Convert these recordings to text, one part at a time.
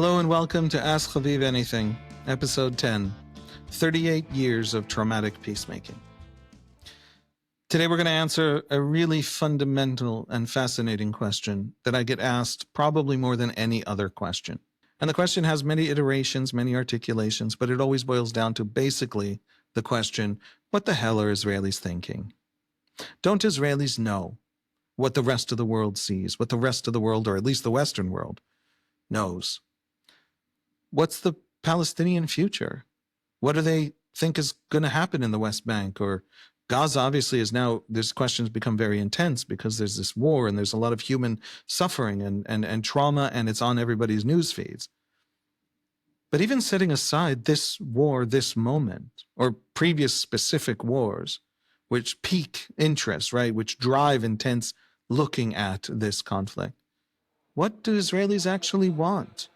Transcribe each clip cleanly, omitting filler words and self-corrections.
Hello and welcome to Ask Haviv Anything, Episode 10, 38 Years of Traumatic Peacemaking. Today we're going to answer a really fundamental and fascinating question that I get asked probably more than any other question. And the question has many iterations, many articulations, but it always boils down to basically the question, what the hell are Israelis thinking? Don't Israelis know what the rest of the world sees, what the rest of the world, or at least the Western world, knows? What's the Palestinian future? What do they think is going to happen in the West Bank? Or Gaza obviously is now, this question's become very intense because there's this war and there's a lot of human suffering and trauma, and it's on everybody's news feeds. But even setting aside this war, this moment, or previous specific wars, which pique interest, right, which drive intense looking at this conflict, what do Israelis actually want?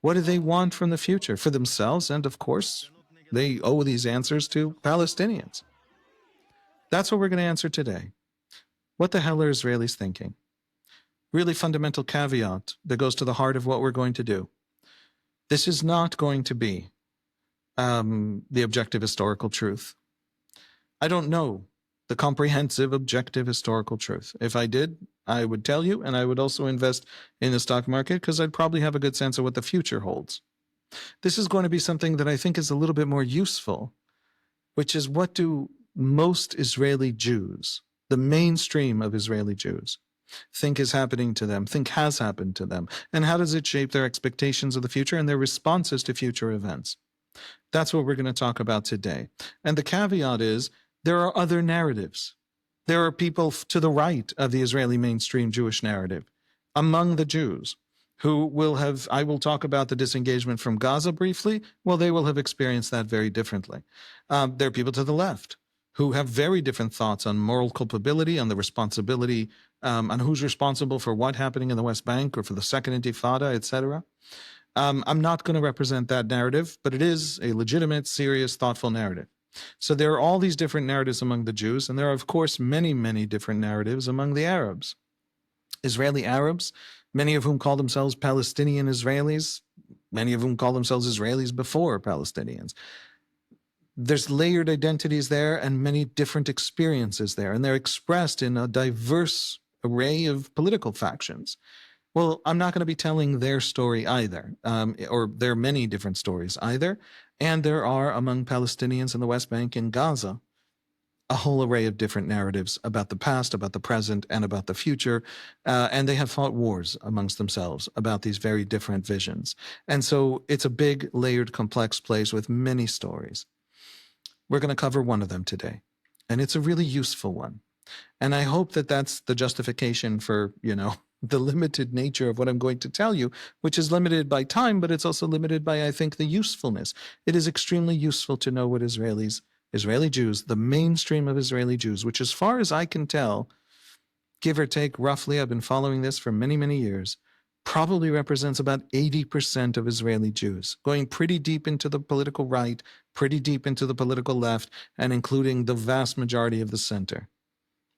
What do they want from the future for themselves? And of course, they owe these answers to Palestinians. That's what we're going to answer today. What the hell are Israelis thinking? Really fundamental caveat that goes to the heart of what we're going to do. This is not going to be the objective historical truth. I don't know the comprehensive objective historical truth. If I did, I would tell you, and I would also invest in the stock market because I'd probably have a good sense of what the future holds. This is going to be something that I think is a little bit more useful, which is what do most Israeli Jews, the mainstream of Israeli Jews, think is happening to them, think has happened to them, and how does it shape their expectations of the future and their responses to future events? That's what we're going to talk about today. And the caveat is, there are other narratives. There are people to the right of the Israeli mainstream Jewish narrative, among the Jews, who will have, I will talk about the disengagement from Gaza briefly, well, they will have experienced that very differently. There are people to the left who have very different thoughts on moral culpability, on the responsibility, on who's responsible for what happening in the West Bank or for the Second Intifada, etc. I'm not going to represent that narrative, but it is a legitimate, serious, thoughtful narrative. So there are all these different narratives among the Jews, and there are, of course, many, many different narratives among the Arabs. Israeli Arabs, many of whom call themselves Palestinian Israelis, many of whom call themselves Israelis before Palestinians. There's layered identities there and many different experiences there, and they're expressed in a diverse array of political factions. Well, I'm not going to be telling their story either, or there are many different stories either. And there are, among Palestinians in the West Bank and Gaza, a whole array of different narratives about the past, about the present, and about the future. And they have fought wars amongst themselves about these very different visions. And so it's a big, layered, complex place with many stories. We're going to cover one of them today. And it's a really useful one. And I hope that that's the justification for, the limited nature of what I'm going to tell you, which is limited by time, but it's also limited by, I think, the usefulness. It is extremely useful to know what Israeli Jews, the mainstream of Israeli Jews, which as far as I can tell, give or take roughly, I've been following this for many, many years, probably represents about 80% of Israeli Jews, going pretty deep into the political right, pretty deep into the political left, and including the vast majority of the center.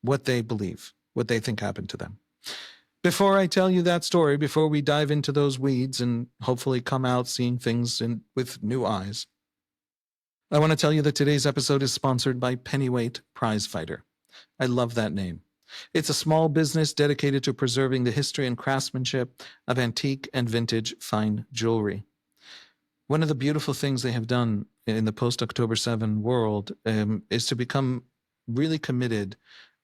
What they believe, what they think happened to them. Before I tell you that story, before we dive into those weeds and hopefully come out seeing things with new eyes, I want to tell you that today's episode is sponsored by Pennyweight Prizefighter. I love that name. It's a small business dedicated to preserving the history and craftsmanship of antique and vintage fine jewelry. One of the beautiful things they have done in the post-October 7 world is to become really committed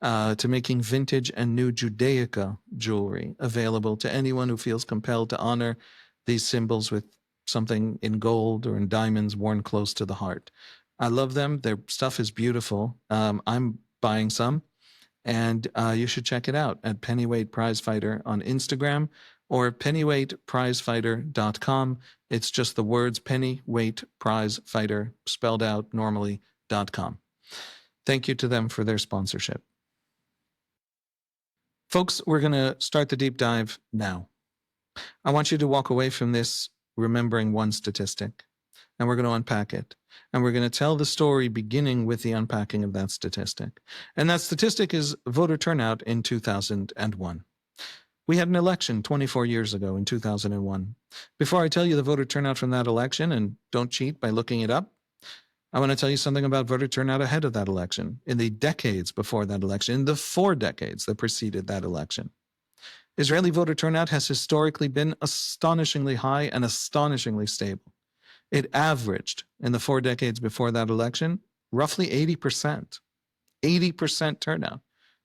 to making vintage and new Judaica jewelry available to anyone who feels compelled to honor these symbols with something in gold or in diamonds worn close to the heart. I love them. Their stuff is beautiful. I'm buying some, and you should check it out at Pennyweight Prizefighter on Instagram or pennyweightprizefighter.com. It's just the words Pennyweight Prizefighter spelled out normally.com. Thank you to them for their sponsorship. Folks, we're going to start the deep dive now. I want you to walk away from this remembering one statistic, and we're going to unpack it. And we're going to tell the story beginning with the unpacking of that statistic. And that statistic is voter turnout in 2001. We had an election 24 years ago in 2001. Before I tell you the voter turnout from that election, and don't cheat by looking it up, I want to tell you something about voter turnout ahead of that election, in the decades before that election, in the 4 decades that preceded that election. Israeli voter turnout has historically been astonishingly high and astonishingly stable. It averaged, in the 4 decades before that election, roughly 80%. 80% turnout.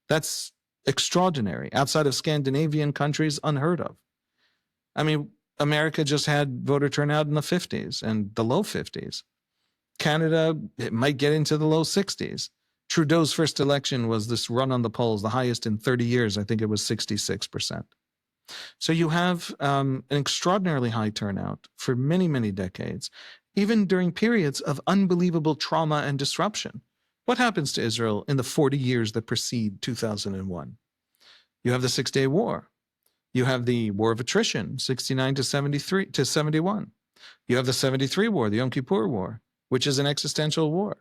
That's extraordinary. Outside of Scandinavian countries, unheard of. I mean, America just had voter turnout in the 50s and the low 50s. Canada, it might get into the low 60s. Trudeau's first election was this run on the polls, the highest in 30 years. I think it was 66%. So you have an extraordinarily high turnout for many, many decades, even during periods of unbelievable trauma and disruption. What happens to Israel in the 40 years that precede 2001? You have the Six-Day War. You have the War of Attrition, 69 to 73 to 71. You have the 73 War, the Yom Kippur War, which is an existential war.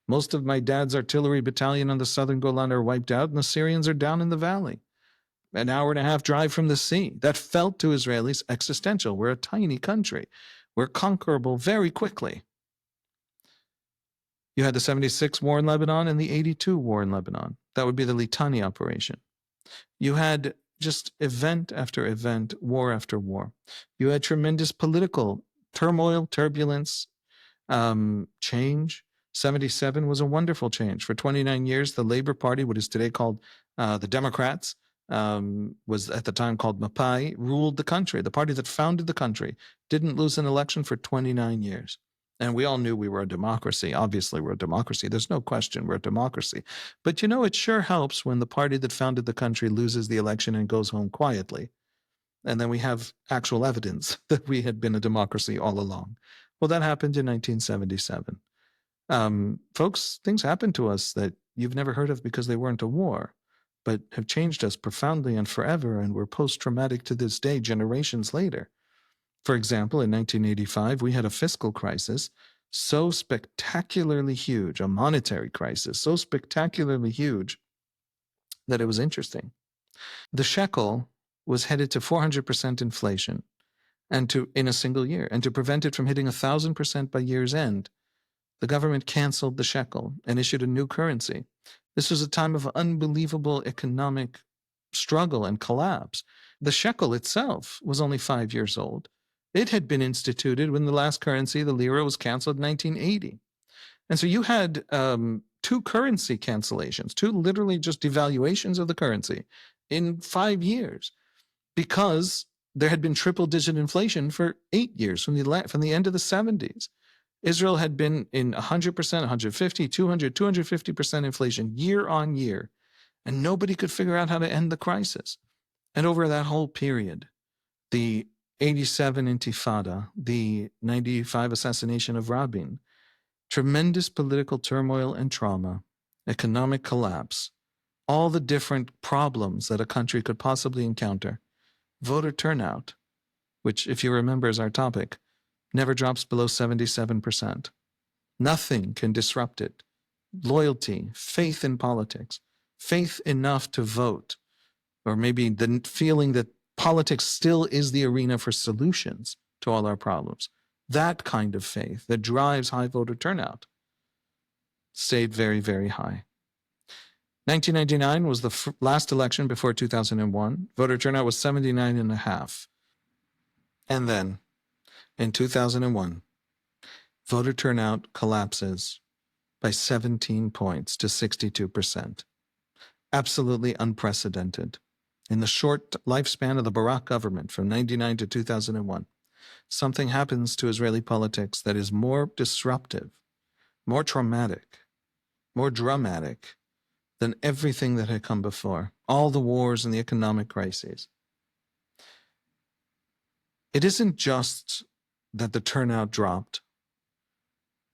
Most of my dad's artillery battalion on the southern Golan are wiped out, and the Syrians are down in the valley, an hour and a half drive from the sea. That felt to Israelis existential. We're a tiny country. We're conquerable very quickly. You had the 76 war in Lebanon and the 82 war in Lebanon. That would be the Litani operation. You had just event after event, war after war. You had tremendous political turmoil, turbulence, change. 77 was a wonderful change. For 29 years, the Labor Party, what is today called the Democrats, was at the time called Mapai, ruled the country. The party that founded the country didn't lose an election for 29 years. And we all knew we were a democracy. Obviously, we're a democracy. There's no question we're a democracy. But it sure helps when the party that founded the country loses the election and goes home quietly. And then we have actual evidence that we had been a democracy all along. Well, that happened in 1977. Folks, things happened to us that you've never heard of because they weren't a war, but have changed us profoundly and forever, and we're post-traumatic to this day, generations later. For example, in 1985, we had a fiscal crisis so spectacularly huge, a monetary crisis so spectacularly huge that it was interesting. The shekel was headed to 400% inflation in a single year, and to prevent it from hitting 1,000% by year's end, the government canceled the shekel and issued a new currency. This was a time of unbelievable economic struggle and collapse. The shekel itself was only 5 years old. It had been instituted when the last currency, the lira, was canceled in 1980. And so you had 2 currency cancellations, 2 literally just devaluations of the currency in 5 years, because there had been triple-digit inflation for 8 years from the end of the 70s. Israel had been in 100%, 150, 200, 250% inflation year on year, and nobody could figure out how to end the crisis. And over that whole period, the 87 Intifada, the 95 assassination of Rabin, tremendous political turmoil and trauma, economic collapse, all the different problems that a country could possibly encounter, voter turnout, which, if you remember, is our topic, never drops below 77%. Nothing can disrupt it. Loyalty, faith in politics, faith enough to vote, or maybe the feeling that politics still is the arena for solutions to all our problems. That kind of faith that drives high voter turnout stayed very, very high. 1999 was the last election before 2001. Voter turnout was 79.5%. And then, in 2001, voter turnout collapses by 17 points to 62%. Absolutely unprecedented. In the short lifespan of the Barak government from 1999 to 2001, something happens to Israeli politics that is more disruptive, more traumatic, more dramatic than everything that had come before, all the wars and the economic crises. It isn't just that the turnout dropped.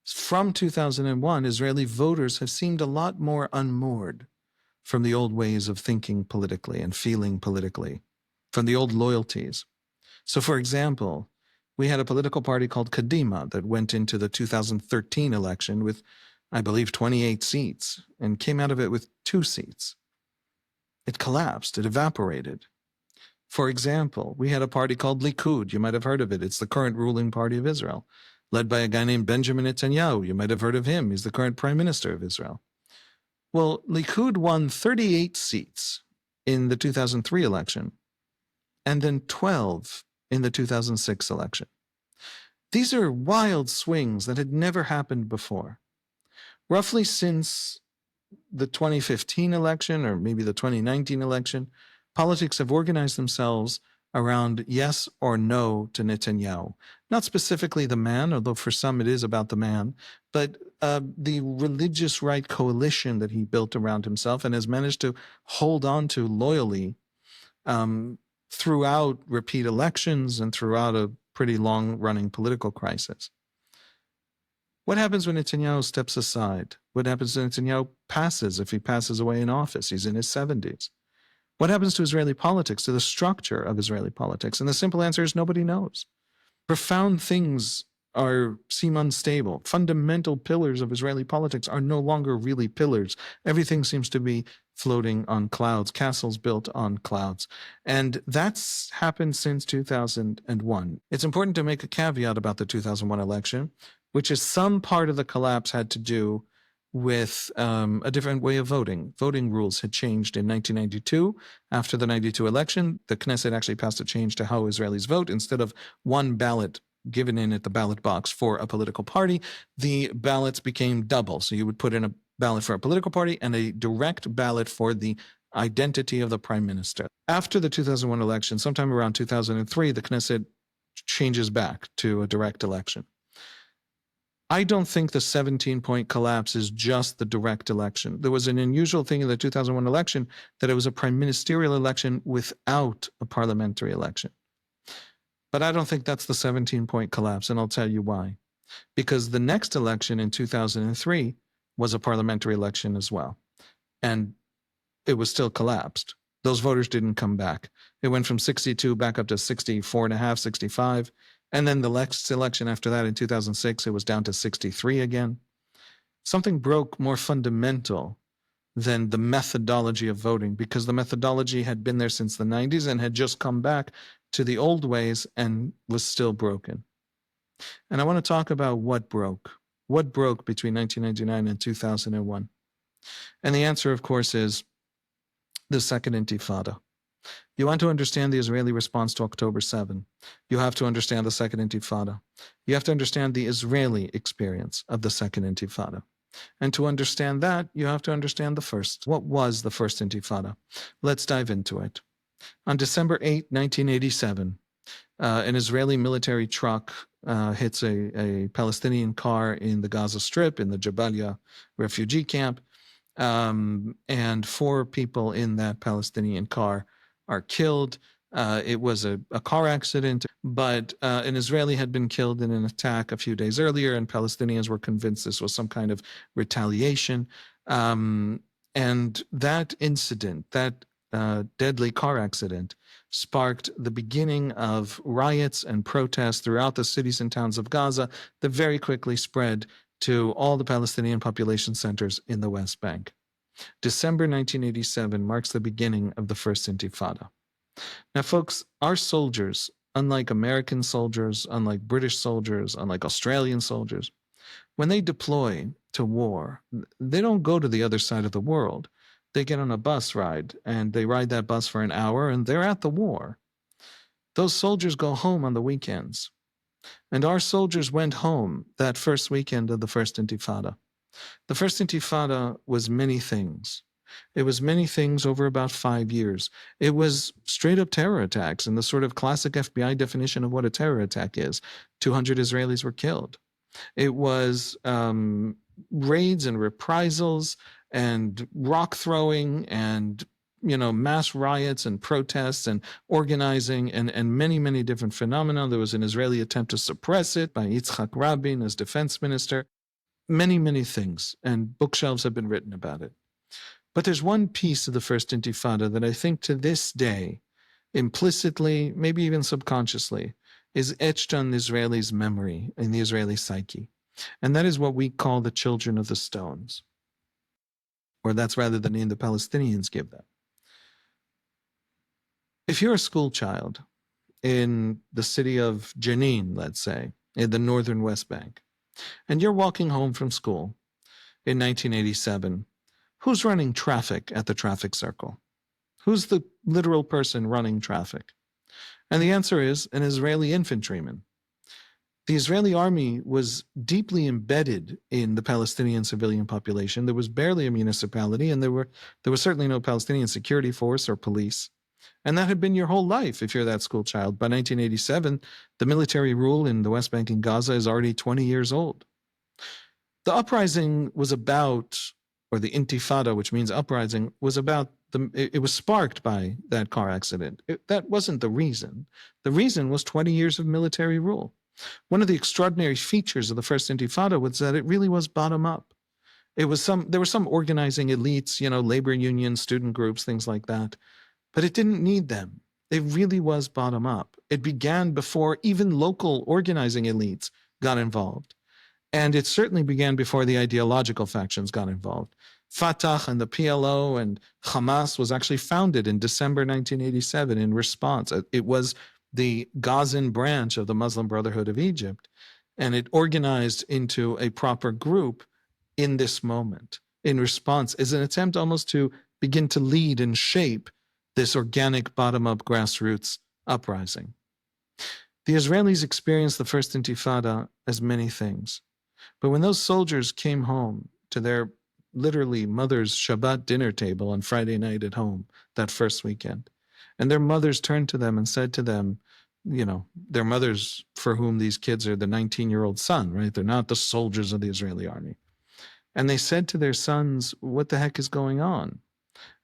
From 2001, Israeli voters have seemed a lot more unmoored from the old ways of thinking politically and feeling politically, from the old loyalties. So, for example, we had a political party called Kadima that went into the 2013 election with, I believe, 28 seats and came out of it with 2 seats. It collapsed. It evaporated. For example, we had a party called Likud. You might have heard of it. It's the current ruling party of Israel, led by a guy named Benjamin Netanyahu. You might have heard of him. He's the current prime minister of Israel. Well, Likud won 38 seats in the 2003 election, and then 12 in the 2006 election. These are wild swings that had never happened before. Roughly since the 2015 election, or maybe the 2019 election, politics have organized themselves around yes or no to Netanyahu. Not specifically the man, although for some it is about the man, but the religious right coalition that he built around himself and has managed to hold on to loyally throughout repeat elections and throughout a pretty long-running political crisis. What happens when Netanyahu steps aside? What happens when Netanyahu passes, if he passes away in office? He's in his 70s. What happens to Israeli politics, to the structure of Israeli politics? And the simple answer is nobody knows. Profound things seem unstable. Fundamental pillars of Israeli politics are no longer really pillars. Everything seems to be floating on clouds, castles built on clouds. And that's happened since 2001. It's important to make a caveat about the 2001 election, which is some part of the collapse had to do with a different way of voting. Voting rules had changed in 1992. After the 92 election, the Knesset actually passed a change to how Israelis vote. Instead of one ballot given in at the ballot box for a political party, the ballots became double. So you would put in a ballot for a political party and a direct ballot for the identity of the prime minister. After the 2001 election, sometime around 2003, the Knesset changes back to a direct election. I don't think the 17-point collapse is just the direct election. There was an unusual thing in the 2001 election that it was a prime ministerial election without a parliamentary election. But I don't think that's the 17-point collapse, and I'll tell you why. Because the next election in 2003 was a parliamentary election as well, and it was still collapsed. Those voters didn't come back. It went from 62 back up to 64.5, 65. And then the next election after that in 2006, it was down to 63 again. Something broke more fundamental than the methodology of voting, because the methodology had been there since the 90s and had just come back to the old ways and was still broken. And I want to talk about what broke. What broke between 1999 and 2001? And the answer, of course, is the Second Intifada. You want to understand the Israeli response to October 7. You have to understand the Second Intifada. You have to understand the Israeli experience of the Second Intifada. And to understand that, you have to understand the first. What was the First Intifada? Let's dive into it. On December 8, 1987, an Israeli military truck hits a Palestinian car in the Gaza Strip, in the Jabalia refugee camp, and 4 people in that Palestinian car are killed. It was a car accident, but an Israeli had been killed in an attack a few days earlier, and Palestinians were convinced this was some kind of retaliation. And that incident, that deadly car accident, sparked the beginning of riots and protests throughout the cities and towns of Gaza that very quickly spread to all the Palestinian population centers in the West Bank. December 1987 marks the beginning of the First Intifada. Now, folks, our soldiers, unlike American soldiers, unlike British soldiers, unlike Australian soldiers, when they deploy to war, they don't go to the other side of the world. They get on a bus ride, and they ride that bus for an hour, and they're at the war. Those soldiers go home on the weekends. And our soldiers went home that first weekend of the First Intifada. The First Intifada was many things. It was many things over about 5 years. It was straight-up terror attacks in the sort of classic FBI definition of what a terror attack is. 200 Israelis were killed. It was raids and reprisals and rock throwing and mass riots and protests and organizing and many, many different phenomena. There was an Israeli attempt to suppress it by Yitzhak Rabin as defense minister. Many, many things, and bookshelves have been written about it. But there's one piece of the First Intifada that I think to this day, implicitly, maybe even subconsciously, is etched on the Israelis' memory, in the Israeli psyche. And that is what we call the children of the stones. Or that's rather the name the Palestinians give them. If if you're a school child in the city of Jenin, let's say, in the northern West Bank, and you're walking home from school in 1987, who's running traffic at the traffic circle? Who's the literal person running traffic? And the answer is an Israeli infantryman. The Israeli army was deeply embedded in the Palestinian civilian population. There was barely a municipality, and there was certainly no Palestinian security force or police. And that had been your whole life if you're that school child. By 1987, the military rule in the West Bank and Gaza is already 20 years old. The uprising was about, or the Intifada, which means uprising, was about, it was sparked by that car accident. That wasn't the reason. The reason was 20 years of military rule. One of the extraordinary features of the first Intifada was that it really was bottom up. There were some organizing elites, labor unions, student groups, things like that, but it didn't need them. It really was bottom up. It began before even local organizing elites got involved. And it certainly began before the ideological factions got involved. Fatah and the PLO and Hamas was actually founded in December 1987 in response. It was the Gazan branch of the Muslim Brotherhood of Egypt, and it organized into a proper group in this moment in response as an attempt almost to begin to lead and shape this organic bottom-up grassroots uprising. The Israelis experienced the first Intifada as many things, but when those soldiers came home to their literally mother's Shabbat dinner table on Friday night at home that first weekend, and their mothers turned to them and said to them, their mothers for whom these kids are the 19-year-old son, right? They're not the soldiers of the Israeli army. And they said to their sons, what the heck is going on?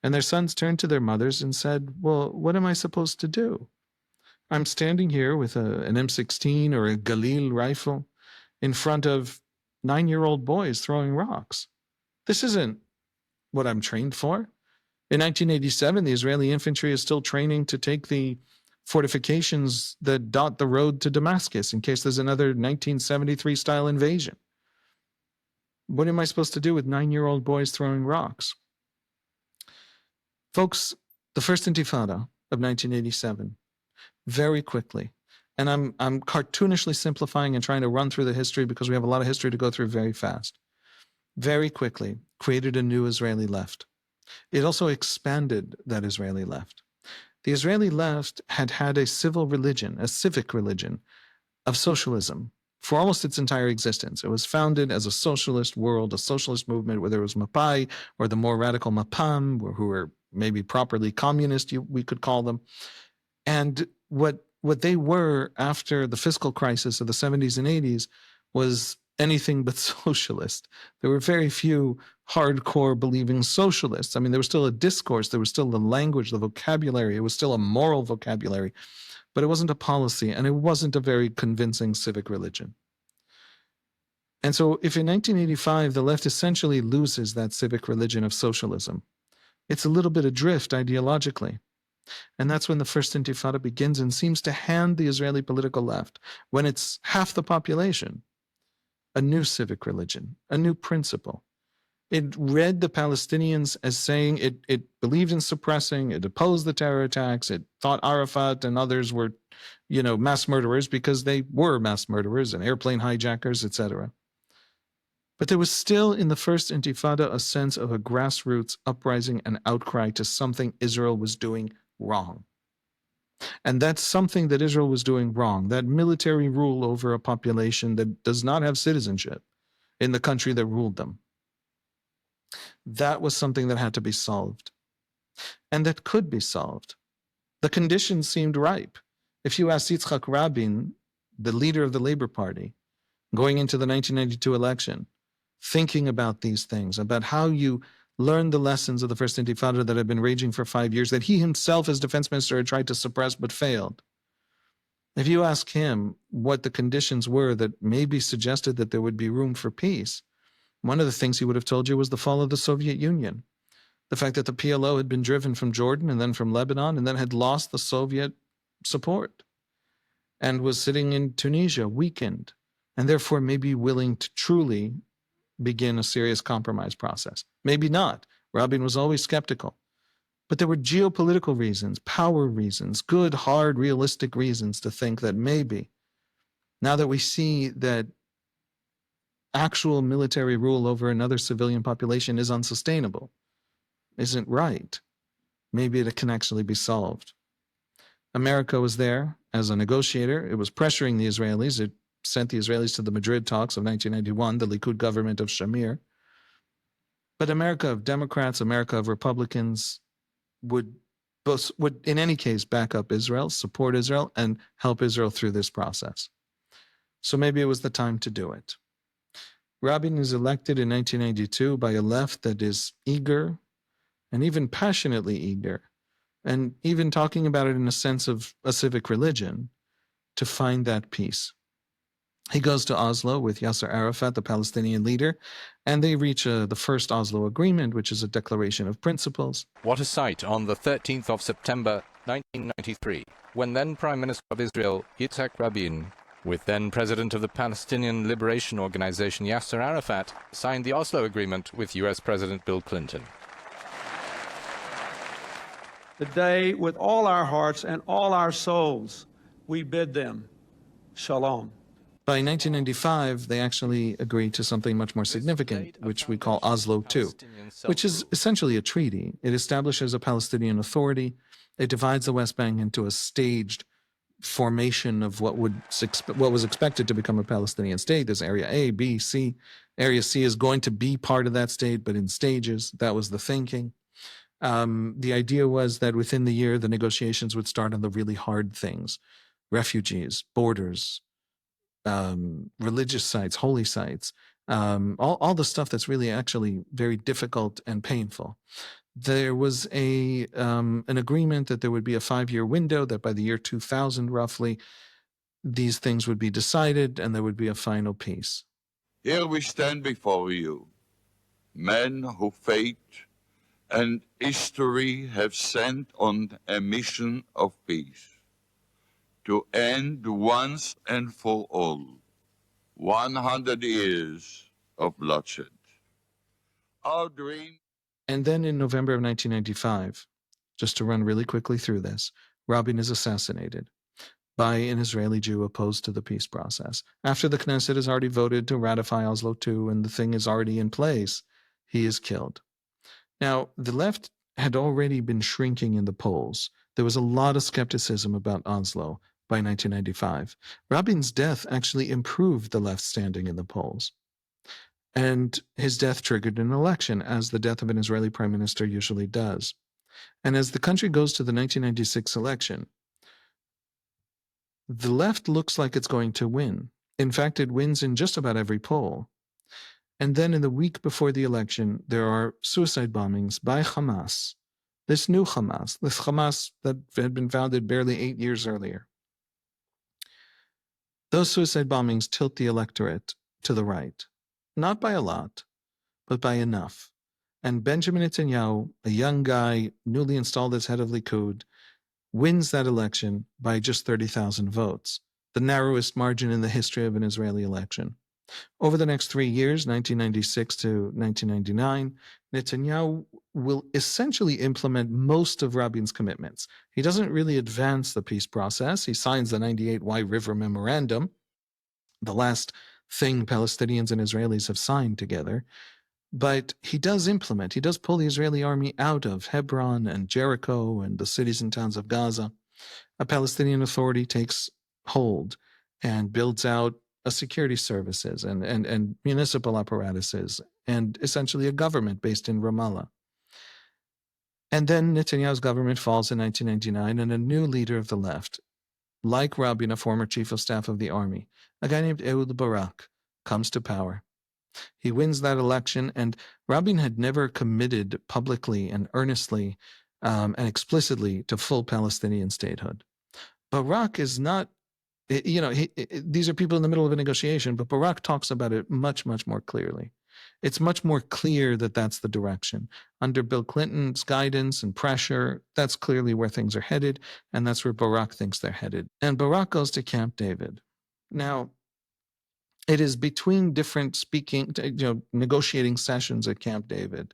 And their sons turned to their mothers and said, well, what am I supposed to do? I'm standing here with an M16 or a Galil rifle in front of 9-year-old boys throwing rocks. This isn't what I'm trained for. In 1987, the Israeli infantry is still training to take the fortifications that dot the road to Damascus in case there's another 1973-style invasion. What am I supposed to do with 9-year-old boys throwing rocks? Folks, the first Intifada of 1987, very quickly, and I'm cartoonishly simplifying and trying to run through the history because we have a lot of history to go through very fast, very quickly created a new Israeli left. It also expanded that Israeli left. The Israeli left had had a civil religion, a civic religion of socialism for almost its entire existence. It was founded as a socialist world, a socialist movement, whether it was Mapai or the more radical Mapam, who were maybe properly communist, we could call them. And what they were after the fiscal crisis of the 70s and 80s was anything but socialist. There were very few hardcore believing socialists. I mean, there was still a discourse, there was still the language, the vocabulary, it was still a moral vocabulary, but it wasn't a policy, and it wasn't a very convincing civic religion. And so if in 1985 the left essentially loses that civic religion of socialism, it's a little bit adrift ideologically. And that's when the first Intifada begins and seems to hand the Israeli political left, when it's half the population, a new civic religion, a new principle. It read the Palestinians as saying it believed in suppressing, it opposed the terror attacks, it thought Arafat and others were, mass murderers because they were mass murderers and airplane hijackers, etc. But there was still in the first Intifada a sense of a grassroots uprising and outcry to something Israel was doing wrong. And that's something that Israel was doing wrong, that military rule over a population that does not have citizenship in the country that ruled them. That was something that had to be solved, and that could be solved. The conditions seemed ripe. If you ask Yitzhak Rabin, the leader of the Labor Party, going into the 1992 election, thinking about these things, about how you learn the lessons of the first Intifada that had been raging for 5 years, that he himself as defense minister had tried to suppress but failed. If you ask him what the conditions were that maybe suggested that there would be room for peace, one of the things he would have told you was the fall of the Soviet Union. The fact that the PLO had been driven from Jordan and then from Lebanon and then had lost the Soviet support and was sitting in Tunisia, weakened, and therefore maybe willing to truly begin a serious compromise process. Maybe not. Rabin was always skeptical. But there were geopolitical reasons, power reasons, good, hard, realistic reasons to think that maybe, now that we see that actual military rule over another civilian population is unsustainable, isn't right, maybe it can actually be solved. America was there as a negotiator. It was pressuring the Israelis. It sent the Israelis to the Madrid talks of 1991, the Likud government of Shamir. But America of Democrats, America of Republicans would in any case back up Israel, support Israel, and help Israel through this process. So maybe it was the time to do it. Rabin is elected in 1992 by a left that is eager and even passionately eager, and even talking about it in a sense of a civic religion, to find that peace. He goes to Oslo with Yasser Arafat, the Palestinian leader, and they reach the first Oslo Agreement, which is a declaration of principles. What a sight on the 13th of September 1993, when then Prime Minister of Israel, Yitzhak Rabin, with then President of the Palestinian Liberation Organization, Yasser Arafat, signed the Oslo Agreement with US President Bill Clinton. Today, with all our hearts and all our souls, we bid them shalom. By 1995, they actually agreed to something much more significant, which we call Oslo II, which is essentially a treaty. It establishes a Palestinian Authority. It divides the West Bank into a staged formation of what was expected to become a Palestinian state. There's Area A, B, C. Area C is going to be part of that state, but in stages. That was the thinking. The idea was that within the year, the negotiations would start on the really hard things: refugees, borders, religious sites, holy sites, all the stuff that's really actually very difficult and painful. There was an agreement that there would be a 5-year window, that by the year 2000, roughly, these things would be decided and there would be a final peace. Here we stand before you, men who fate and history have sent on a mission of peace, to end once and for all 100 years of bloodshed. Our dream. And then in November of 1995, just to run really quickly through this, Rabin is assassinated by an Israeli Jew opposed to the peace process. After the Knesset has already voted to ratify Oslo II and the thing is already in place, he is killed. Now, the left had already been shrinking in the polls. There was a lot of skepticism about Oslo by 1995. Rabin's death actually improved the left's standing in the polls. And his death triggered an election, as the death of an Israeli prime minister usually does. And as the country goes to the 1996 election, the left looks like it's going to win. In fact, it wins in just about every poll. And then in the week before the election, there are suicide bombings by Hamas, this new Hamas, this Hamas that had been founded barely 8 years earlier. Those suicide bombings tilt the electorate to the right, not by a lot, but by enough. And Benjamin Netanyahu, a young guy, newly installed as head of Likud, wins that election by just 30,000 votes, the narrowest margin in the history of an Israeli election. Over the next 3 years, 1996 to 1999, Netanyahu will essentially implement most of Rabin's commitments. He doesn't really advance the peace process. He signs the 98 White River Memorandum, the last thing Palestinians and Israelis have signed together. But he does implement, he does pull the Israeli army out of Hebron and Jericho and the cities and towns of Gaza. A Palestinian Authority takes hold and builds out a security services and municipal apparatuses and essentially a government based in Ramallah. And then Netanyahu's government falls in 1999 and a new leader of the left, like Rabin, a former chief of staff of the army, a guy named Ehud Barak, comes to power. He wins that election, and Rabin had never committed publicly and earnestly and explicitly to full Palestinian statehood. Barak is not, these are people in the middle of a negotiation, but Barak talks about it much, much more clearly. It's much more clear that that's the direction. Under Bill Clinton's guidance and pressure, that's clearly where things are headed, and that's where Barak thinks they're headed. And Barak goes to Camp David. Now, it is between different negotiating sessions at Camp David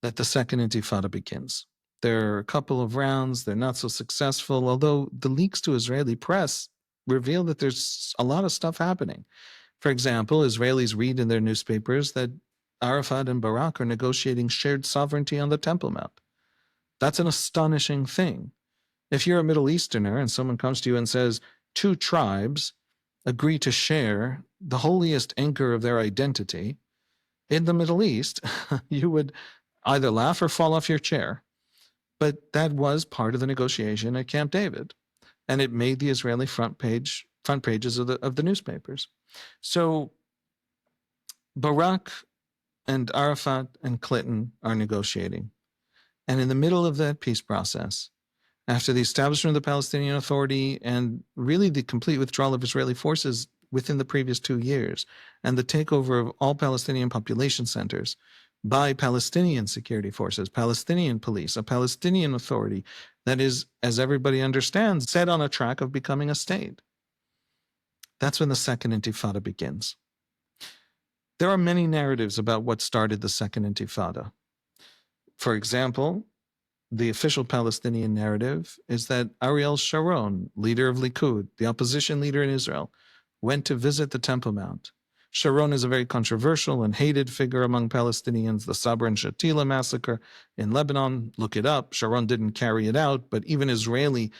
that the Second Intifada begins. There are a couple of rounds. They're not so successful, although the leaks to Israeli press reveal that there's a lot of stuff happening. For example, Israelis read in their newspapers that Arafat and Barak are negotiating shared sovereignty on the Temple Mount. That's an astonishing thing. If you're a Middle Easterner and someone comes to you and says, two tribes agree to share the holiest anchor of their identity in the Middle East, you would either laugh or fall off your chair. But that was part of the negotiation at Camp David, and it made the Israeli front pages of the newspapers. So Barak and Arafat and Clinton are negotiating. And in the middle of that peace process, after the establishment of the Palestinian Authority and really the complete withdrawal of Israeli forces within the previous 2 years, and the takeover of all Palestinian population centers by Palestinian security forces, Palestinian police, a Palestinian authority that is, as everybody understands, set on a track of becoming a state. That's when the Second Intifada begins. There are many narratives about what started the Second Intifada. For example, the official Palestinian narrative is that Ariel Sharon, leader of Likud, the opposition leader in Israel, went to visit the Temple Mount. Sharon is a very controversial and hated figure among Palestinians. The Sabra and Shatila massacre in Lebanon, look it up. Sharon didn't carry it out, but even Israeli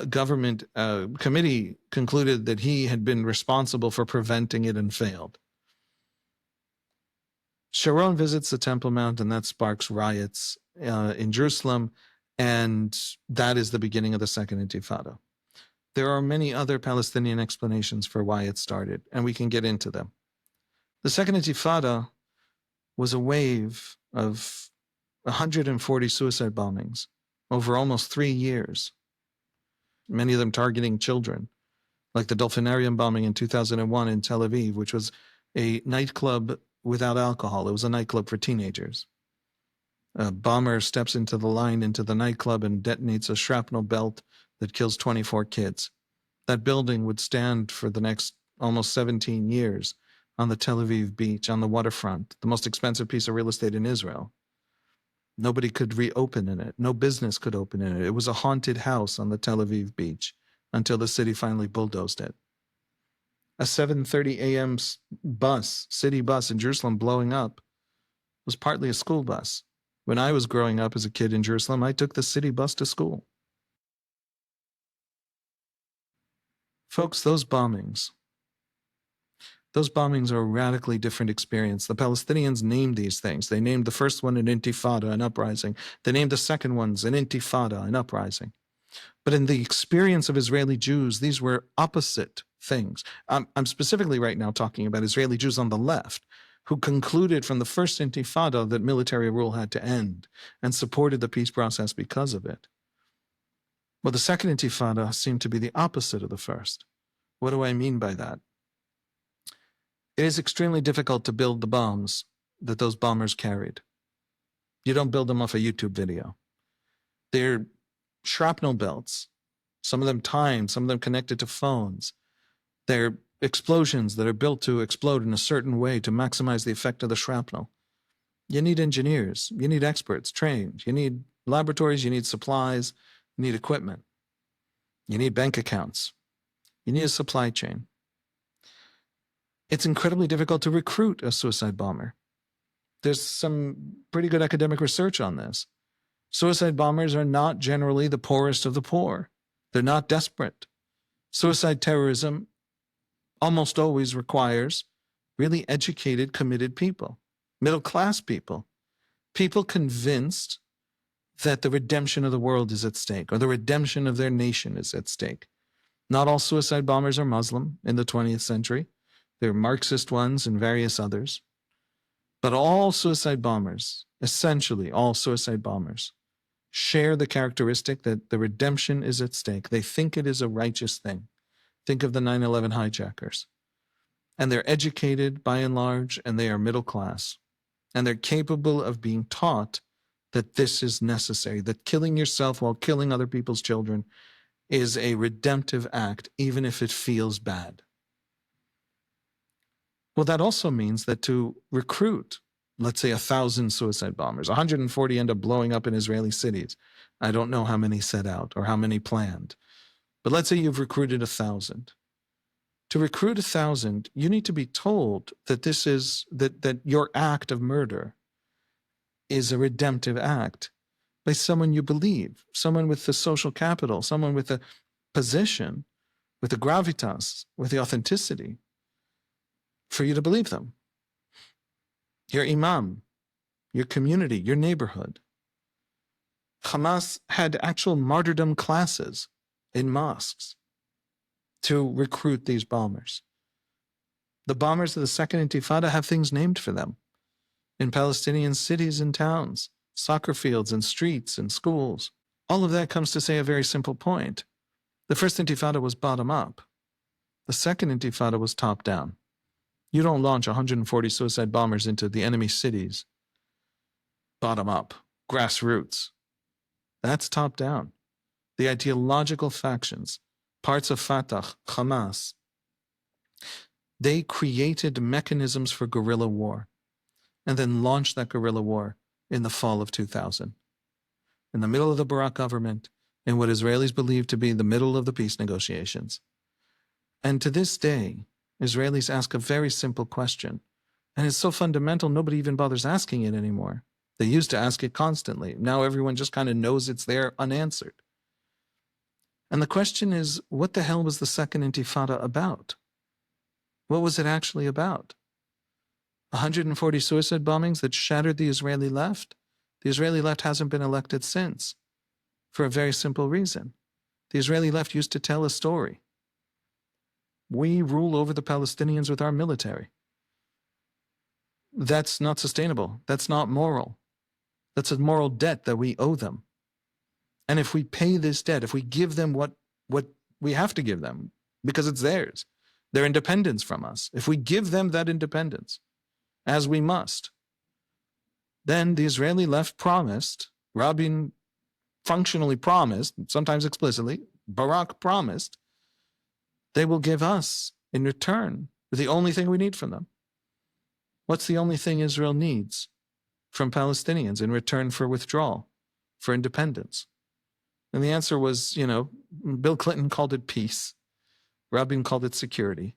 government committee concluded that he had been responsible for preventing it and failed. Sharon visits the Temple Mount, and that sparks riots in Jerusalem, and that is the beginning of the Second Intifada. There are many other Palestinian explanations for why it started, and we can get into them. The Second Intifada was a wave of 140 suicide bombings over almost 3 years, many of them targeting children, like the Dolphinarium bombing in 2001 in Tel Aviv, which was a nightclub without alcohol. It was a nightclub for teenagers. A bomber steps into the line into the nightclub and detonates a shrapnel belt that kills 24 kids. That building would stand for the next almost 17 years on the Tel Aviv beach, on the waterfront, the most expensive piece of real estate in Israel. Nobody could reopen in it. No business could open in it. It was a haunted house on the Tel Aviv beach until the city finally bulldozed it. A 7:30 a.m. bus, city bus in Jerusalem blowing up was partly a school bus. When I was growing up as a kid in Jerusalem, I took the city bus to school. Folks, those bombings are a radically different experience. The Palestinians named these things. They named the first one an intifada, an uprising. They named the second ones an intifada, an uprising. But in the experience of Israeli Jews, these were opposite things. I'm specifically right now talking about Israeli Jews on the left, who concluded from the first intifada that military rule had to end and supported the peace process because of it. Well, the second intifada seemed to be the opposite of the first. What do I mean by that? It is extremely difficult to build the bombs that those bombers carried. You don't build them off a YouTube video. They're shrapnel belts, some of them timed, some of them connected to phones. They're explosions that are built to explode in a certain way to maximize the effect of the shrapnel. You need engineers, you need experts trained, you need laboratories, you need supplies, you need equipment, you need bank accounts, you need a supply chain. It's incredibly difficult to recruit a suicide bomber. There's some pretty good academic research on this. Suicide bombers are not generally the poorest of the poor. They're not desperate. Suicide terrorism almost always requires really educated, committed people, middle-class people, people convinced that the redemption of the world is at stake or the redemption of their nation is at stake. Not all suicide bombers are Muslim in the 20th century. There are Marxist ones and various others. But all suicide bombers, essentially all suicide bombers, share the characteristic that the redemption is at stake. They think it is a righteous thing. Think of the 9/11 hijackers. And they're educated by and large, and they are middle class. And they're capable of being taught that this is necessary, that killing yourself while killing other people's children is a redemptive act, even if it feels bad. Well, that also means that to recruit let's say 1,000 suicide bombers. 140 end up blowing up in Israeli cities. I don't know how many set out or how many planned. But let's say you've recruited 1,000. To recruit 1,000, you need to be told that this is that your act of murder is a redemptive act by someone you believe, someone with the social capital, someone with the position, with the gravitas, with the authenticity, for you to believe them. Your imam, your community, your neighborhood. Hamas had actual martyrdom classes in mosques to recruit these bombers. The bombers of the Second Intifada have things named for them in Palestinian cities and towns, soccer fields and streets and schools. All of that comes to say a very simple point. The First Intifada was bottom up. The Second Intifada was top down. You don't launch 140 suicide bombers into the enemy cities bottom up, grassroots. That's top down. The ideological factions, parts of Fatah, Hamas, they created mechanisms for guerrilla war and then launched that guerrilla war in the fall of 2000. In the middle of the Barak government, in what Israelis believe to be the middle of the peace negotiations. And to this day, Israelis ask a very simple question. And it's so fundamental, nobody even bothers asking it anymore. They used to ask it constantly. Now everyone just kind of knows it's there unanswered. And the question is, what the hell was the Second Intifada about? What was it actually about? 140 suicide bombings that shattered the Israeli left? The Israeli left hasn't been elected since, for a very simple reason. The Israeli left used to tell a story. We rule over the Palestinians with our military. That's not sustainable. That's not moral. That's a moral debt that we owe them. And if we pay this debt, if we give them what we have to give them, because it's theirs, their independence from us, if we give them that independence, as we must, then the Israeli left promised, Rabin functionally promised, sometimes explicitly, Barak promised, they will give us in return the only thing we need from them. What's the only thing Israel needs from Palestinians in return for withdrawal, for independence? And the answer was, Bill Clinton called it peace. Rabin called it security.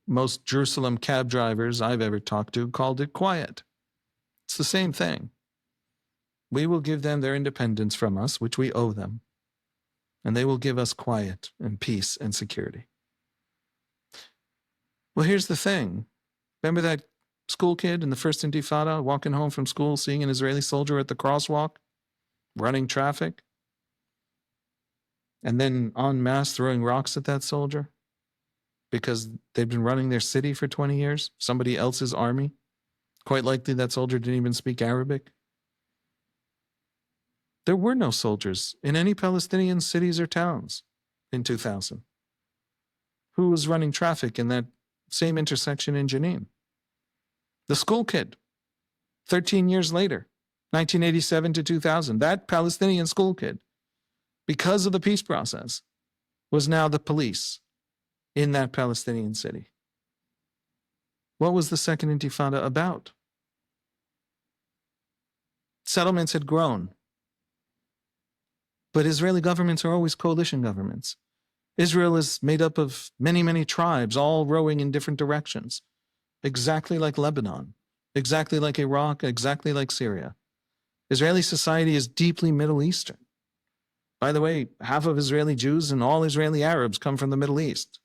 Most Jerusalem cab drivers I've ever talked to called it quiet. It's the same thing. We will give them their independence from us, which we owe them. And they will give us quiet and peace and security. Well, here's the thing. Remember that school kid in the First Intifada walking home from school, seeing an Israeli soldier at the crosswalk, running traffic, and then en masse throwing rocks at that soldier because they've been running their city for 20 years, somebody else's army? Quite likely that soldier didn't even speak Arabic. There were no soldiers in any Palestinian cities or towns in 2000. Who was running traffic in that same intersection in Jenin? The school kid, 13 years later, 1987 to 2000, that Palestinian school kid, because of the peace process, was now the police in that Palestinian city. What was the Second Intifada about? Settlements had grown. But Israeli governments are always coalition governments. Israel is made up of many, many tribes, all rowing in different directions, exactly like Lebanon, exactly like Iraq, exactly like Syria. Israeli society is deeply Middle Eastern. By the way, half of Israeli Jews and all Israeli Arabs come from the Middle East.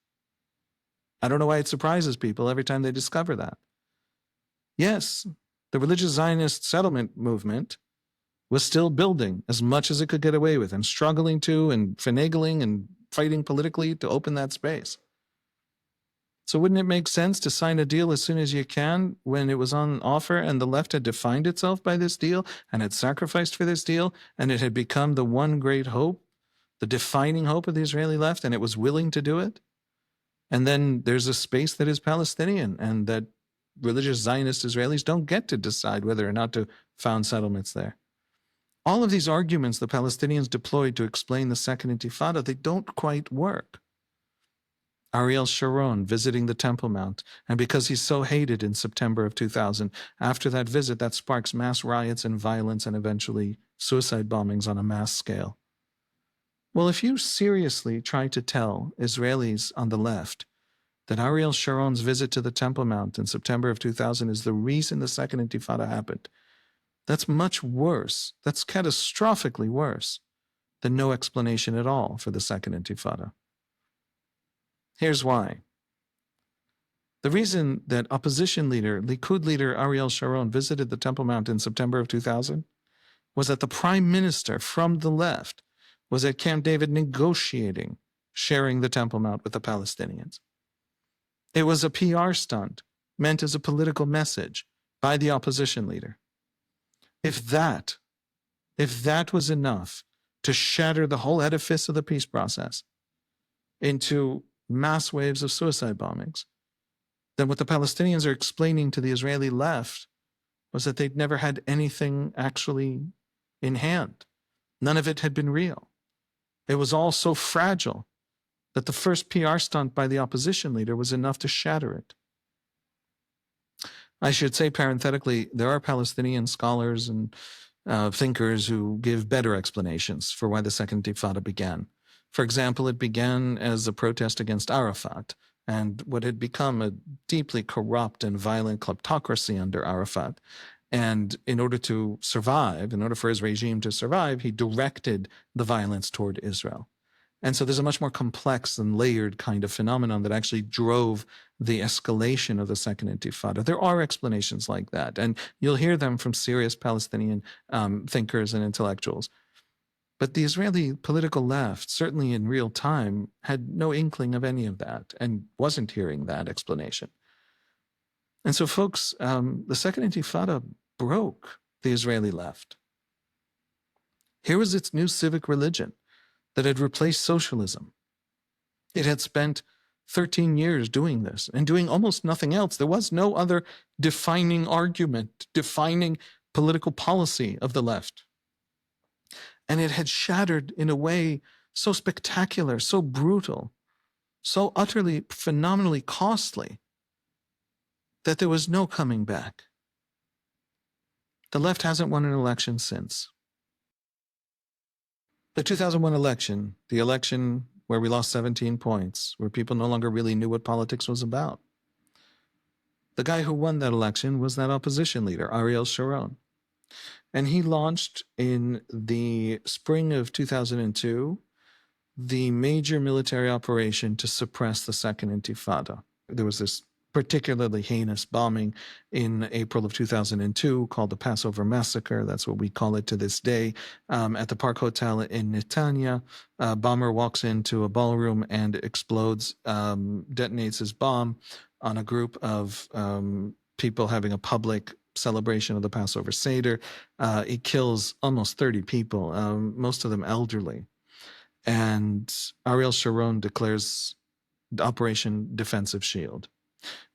I don't know why it surprises people every time they discover that. Yes, the religious Zionist settlement movement was still building as much as it could get away with and struggling to and finagling and fighting politically to open that space. So wouldn't it make sense to sign a deal as soon as you can when it was on offer and the left had defined itself by this deal and had sacrificed for this deal and it had become the one great hope, the defining hope of the Israeli left, and it was willing to do it? And then there's a space that is Palestinian and that religious Zionist Israelis don't get to decide whether or not to found settlements there. All of these arguments the Palestinians deployed to explain the Second Intifada, they don't quite work. Ariel Sharon visiting the Temple Mount, and because he's so hated in September of 2000, after that visit, that sparks mass riots and violence and eventually suicide bombings on a mass scale. Well, if you seriously try to tell Israelis on the left that Ariel Sharon's visit to the Temple Mount in September of 2000 is the reason the Second Intifada happened, that's much worse. That's catastrophically worse than no explanation at all for the Second Intifada. Here's why. The reason that opposition leader, Likud leader Ariel Sharon visited the Temple Mount in September of 2000 was that the prime minister from the left was at Camp David negotiating sharing the Temple Mount with the Palestinians. It was a PR stunt meant as a political message by the opposition leader. If that was enough to shatter the whole edifice of the peace process into mass waves of suicide bombings, then what the Palestinians are explaining to the Israeli left was that they'd never had anything actually in hand. None of it had been real. It was all so fragile that the first PR stunt by the opposition leader was enough to shatter it. I should say parenthetically, there are Palestinian scholars and thinkers who give better explanations for why the Second Intifada began. For example, it began as a protest against Arafat and what had become a deeply corrupt and violent kleptocracy under Arafat. And in order to survive, in order for his regime to survive, he directed the violence toward Israel. And so there's a much more complex and layered kind of phenomenon that actually drove the escalation of the Second Intifada. There are explanations like that, and you'll hear them from serious Palestinian thinkers and intellectuals. But the Israeli political left, certainly in real time, had no inkling of any of that and wasn't hearing that explanation. And so, folks, the Second Intifada broke the Israeli left. Here was its new civic religion that had replaced socialism. It had spent 13 years doing this and doing almost nothing else. There was no other defining argument, defining political policy of the left. And it had shattered in a way so spectacular, so brutal, so utterly, phenomenally costly that there was no coming back. The left hasn't won an election since. The 2001 election, the election where we lost 17 points, where people no longer really knew what politics was about. The guy who won that election was that opposition leader, Ariel Sharon. And he launched in the spring of 2002 the major military operation to suppress the Second Intifada. There was this particularly heinous bombing in April of 2002 called the Passover Massacre. That's what we call it to this day. At the Park Hotel in Netanya, a bomber walks into a ballroom and explodes, detonates his bomb on a group of people having a public celebration of the Passover Seder. He kills almost 30 people, most of them elderly. And Ariel Sharon declares Operation Defensive Shield.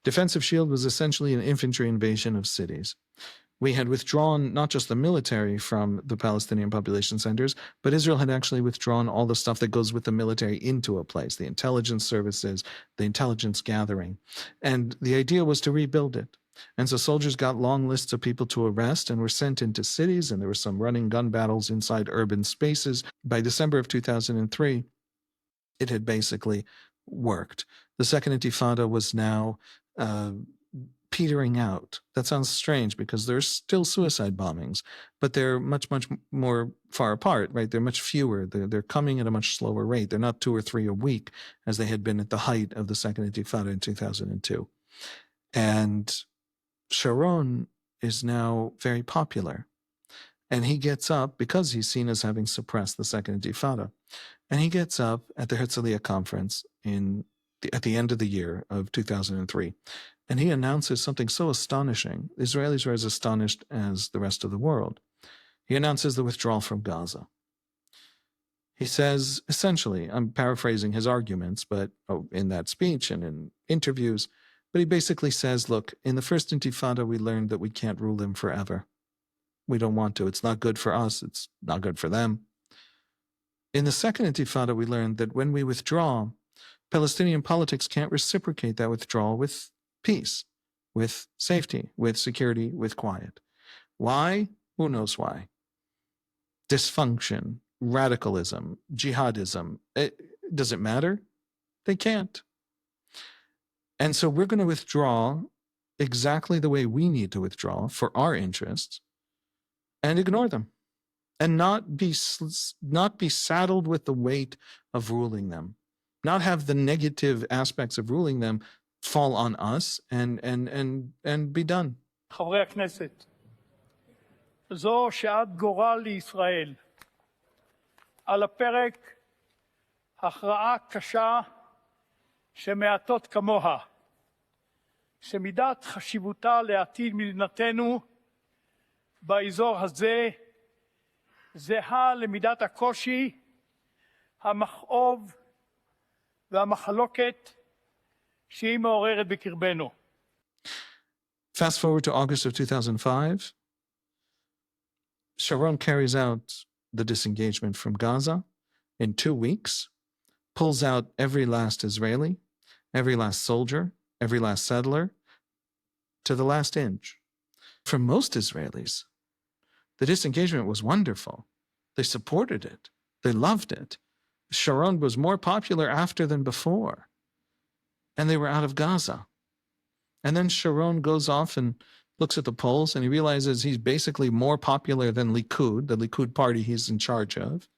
Defensive Shield was essentially an infantry invasion of cities. We had withdrawn not just the military from the Palestinian population centers, but Israel had actually withdrawn all the stuff that goes with the military into a place, the intelligence services, the intelligence gathering. And the idea was to rebuild it. And so soldiers got long lists of people to arrest and were sent into cities, and there were some running gun battles inside urban spaces. By December of 2003, it had basically worked. The Second Intifada was now petering out. That sounds strange because there's still suicide bombings, but they're much, much more far apart, right? They're much fewer. They're coming at a much slower rate. They're not 2 or 3 a week as they had been at the height of the Second Intifada in 2002. And Sharon is now very popular. And he gets up because he's seen as having suppressed the Second Intifada. And he gets up at the Herzliya conference at the end of the year of 2003. And he announces something so astonishing. The Israelis were as astonished as the rest of the world. He announces the withdrawal from Gaza. He says, essentially, I'm paraphrasing his arguments, but in that speech and in interviews, but he basically says, look, in the first Intifada, we learned that we can't rule them forever. We don't want to. It's not good for us. It's not good for them. In the Second Intifada, we learned that when we withdraw, Palestinian politics can't reciprocate that withdrawal with peace, with safety, with security, with quiet. Why? Who knows why? Dysfunction, radicalism, jihadism. Does it matter? They can't. And so we're going to withdraw exactly the way we need to withdraw for our interests and ignore them and not be saddled with the weight of ruling them, not have the negative aspects of ruling them fall on us and be done. חברי הכנסת, זו שעת גורל לישראל. על הפרק הכרעה קשה שמעטות כמוה, שמידת חשיבותה לעתיד מדינתנו באזור הזה זהה למידת הקושי, המכאוב והמחלוקת שהיא מעוררת בקרבנו. Fast forward to August of 2005. Sharon carries out the disengagement from Gaza in 2 weeks, pulls out every last Israeli, every last soldier, every last settler, to the last inch. For most Israelis, the disengagement was wonderful. They supported it. They loved it. Sharon was more popular after than before. And they were out of Gaza. And then Sharon goes off and looks at the polls, and he realizes he's basically more popular than Likud, the Likud party he's in charge of.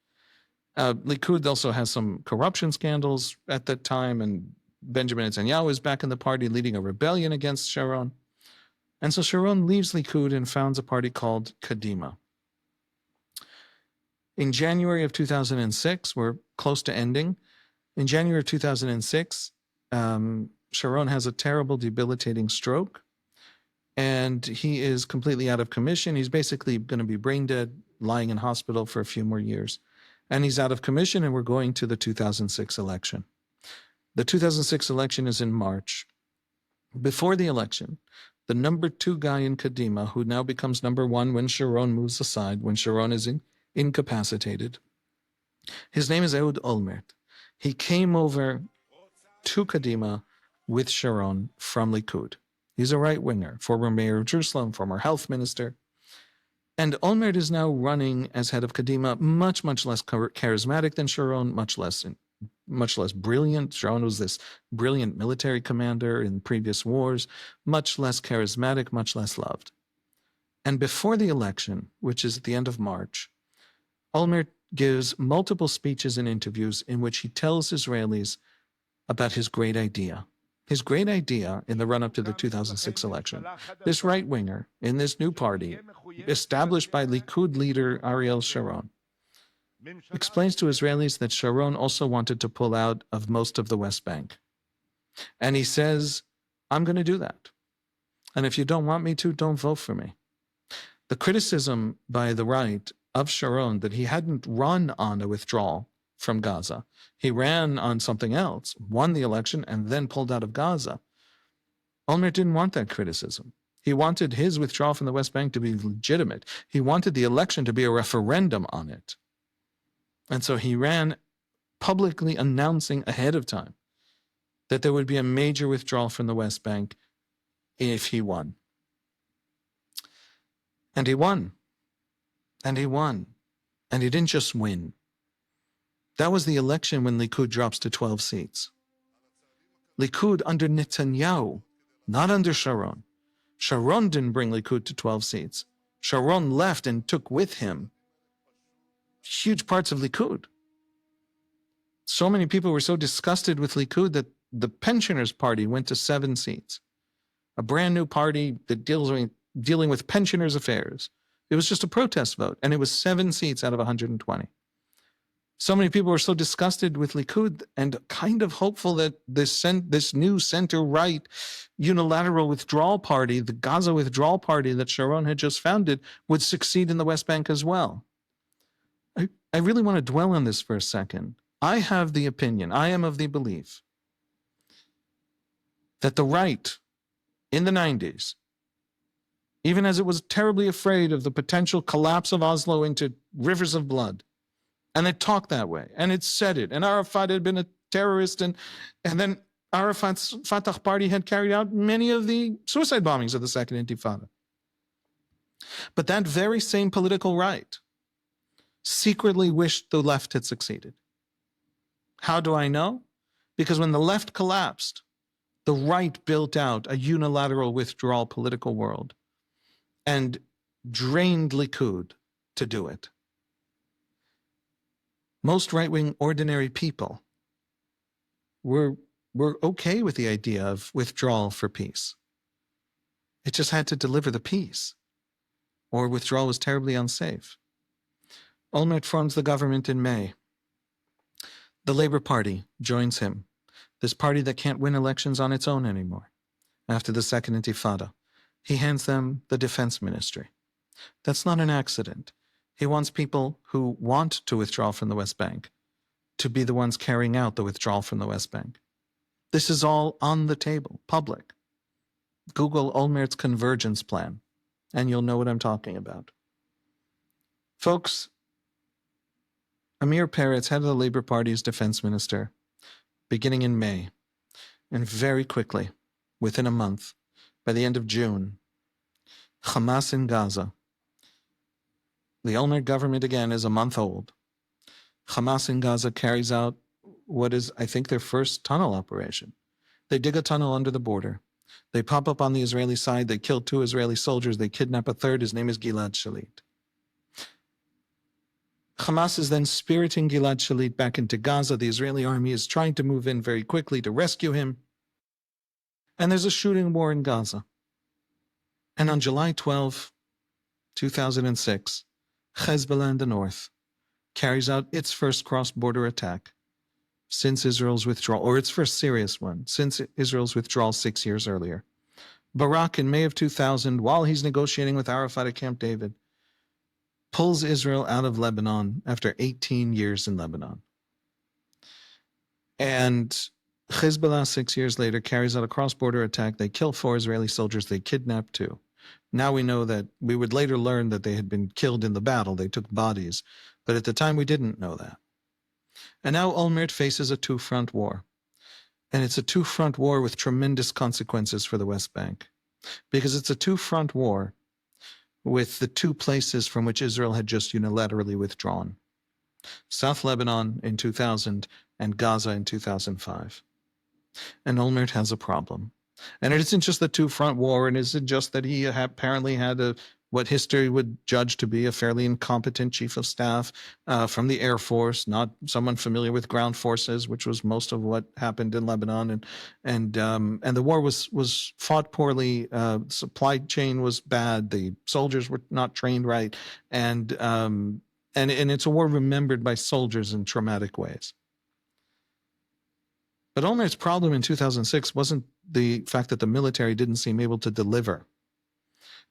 Likud also has some corruption scandals at that time, and Benjamin Netanyahu is back in the party leading a rebellion against Sharon. And so Sharon leaves Likud and founds a party called Kadima. In January of 2006, we're close to ending. In January of 2006, Sharon has a terrible, debilitating stroke, and he is completely out of commission. He's basically going to be brain dead, lying in hospital for a few more years. And he's out of commission, and we're going to the 2006 election. The 2006 election is in March. Before the election, the number 2 guy in Kadima, who now becomes number 1 when Sharon moves aside, when Sharon is incapacitated, his name is Ehud Olmert. He came over to Kadima with Sharon from Likud. He's a right-winger, former mayor of Jerusalem, former health minister. And Olmert is now running as head of Kadima, much, much less charismatic than Sharon, much less brilliant. Sharon was this brilliant military commander in previous wars, much less charismatic, much less loved. And before the election, which is at the end of March, Olmert gives multiple speeches and interviews in which he tells Israelis about his great idea. His great idea in the run-up to the 2006 election. This right-winger in this new party, established by Likud leader Ariel Sharon, explains to Israelis that Sharon also wanted to pull out of most of the West Bank. And he says, I'm going to do that. And if you don't want me to, don't vote for me. The criticism by the right of Sharon that he hadn't run on a withdrawal from Gaza. He ran on something else, won the election, and then pulled out of Gaza. Olmert didn't want that criticism. He wanted his withdrawal from the West Bank to be legitimate. He wanted the election to be a referendum on it. And so he ran publicly announcing ahead of time that there would be a major withdrawal from the West Bank if he won. And he won. And he won. And he didn't just win. That was the election when Likud drops to 12 seats. Likud under Netanyahu, not under Sharon. Sharon didn't bring Likud to 12 seats. Sharon left and took with him huge parts of Likud. So many people were so disgusted with Likud that the Pensioners Party went to 7 seats. A brand new party that dealing with pensioners' affairs. It was just a protest vote, and it was 7 seats out of 120. So many people were so disgusted with Likud and kind of hopeful that this new center-right unilateral withdrawal party, the Gaza withdrawal party that Sharon had just founded, would succeed in the West Bank as well. I really want to dwell on this for a second. I have the opinion, I am of the belief, that the right in the 90s, even as it was terribly afraid of the potential collapse of Oslo into rivers of blood, and it talked that way, and it said it, and Arafat had been terrorist, and then Arafat's Fatah party had carried out many of the suicide bombings of the Second Intifada. But that very same political right secretly wished the left had succeeded. How do I know? Because when the left collapsed, the right built out a unilateral withdrawal political world and drained Likud to do it. Most right-wing ordinary people were okay with the idea of withdrawal for peace. It just had to deliver the peace, or withdrawal was terribly unsafe. Olmert forms the government in May. The Labour Party joins him, this party that can't win elections on its own anymore. After the Second Intifada, he hands them the defense ministry. That's not an accident. He wants people who want to withdraw from the West Bank to be the ones carrying out the withdrawal from the West Bank. This is all on the table, public. Google Olmert's convergence plan, and you'll know what I'm talking about. Folks, Amir Peretz, head of the Labour Party's defense minister, beginning in May, and very quickly, within a month, by the end of June, Hamas in Gaza. The Olmert government, again, is a month old. Hamas in Gaza carries out what is, I think, their first tunnel operation. They dig a tunnel under the border. They pop up on the Israeli side. They kill 2 Israeli soldiers. They kidnap a third. His name is Gilad Shalit. Hamas is then spiriting Gilad Shalit back into Gaza. The Israeli army is trying to move in very quickly to rescue him. And there's a shooting war in Gaza. And on July 12, 2006, Hezbollah in the north carries out its first cross-border attack since Israel's withdrawal, or its first serious one, since Israel's withdrawal 6 years earlier. Barak, in May of 2000, while he's negotiating with Arafat at Camp David, pulls Israel out of Lebanon after 18 years in Lebanon. And Hezbollah, 6 years later, carries out a cross-border attack. They kill 4 Israeli soldiers. They kidnap 2. Now we know that we would later learn that they had been killed in the battle. They took bodies. But at the time, we didn't know that. And now Olmert faces a 2-front war. And it's a 2-front war with tremendous consequences for the West Bank. Because it's a 2-front war with the 2 places from which Israel had just unilaterally withdrawn. South Lebanon in 2000 and Gaza in 2005. And Olmert has a problem. And it isn't just the 2-front war, and it isn't just that he apparently had what history would judge to be a fairly incompetent chief of staff from the Air Force, not someone familiar with ground forces, which was most of what happened in Lebanon. And the war was fought poorly. Supply chain was bad. The soldiers were not trained right. And it's a war remembered by soldiers in traumatic ways. But Olmert's problem in 2006 wasn't the fact that the military didn't seem able to deliver.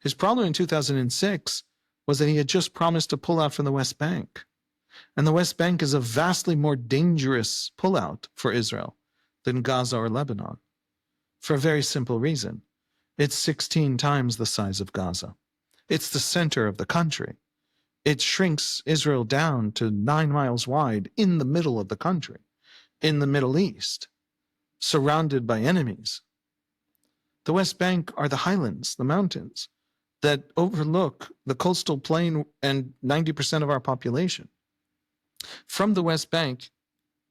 His problem in 2006 was that he had just promised to pull out from the West Bank. And the West Bank is a vastly more dangerous pullout for Israel than Gaza or Lebanon, for a very simple reason. It's 16 times the size of Gaza. It's the center of the country. It shrinks Israel down to 9 miles wide in the middle of the country, in the Middle East, surrounded by enemies. The West Bank are the highlands, the mountains, that overlook the coastal plain and 90% of our population. From the West Bank,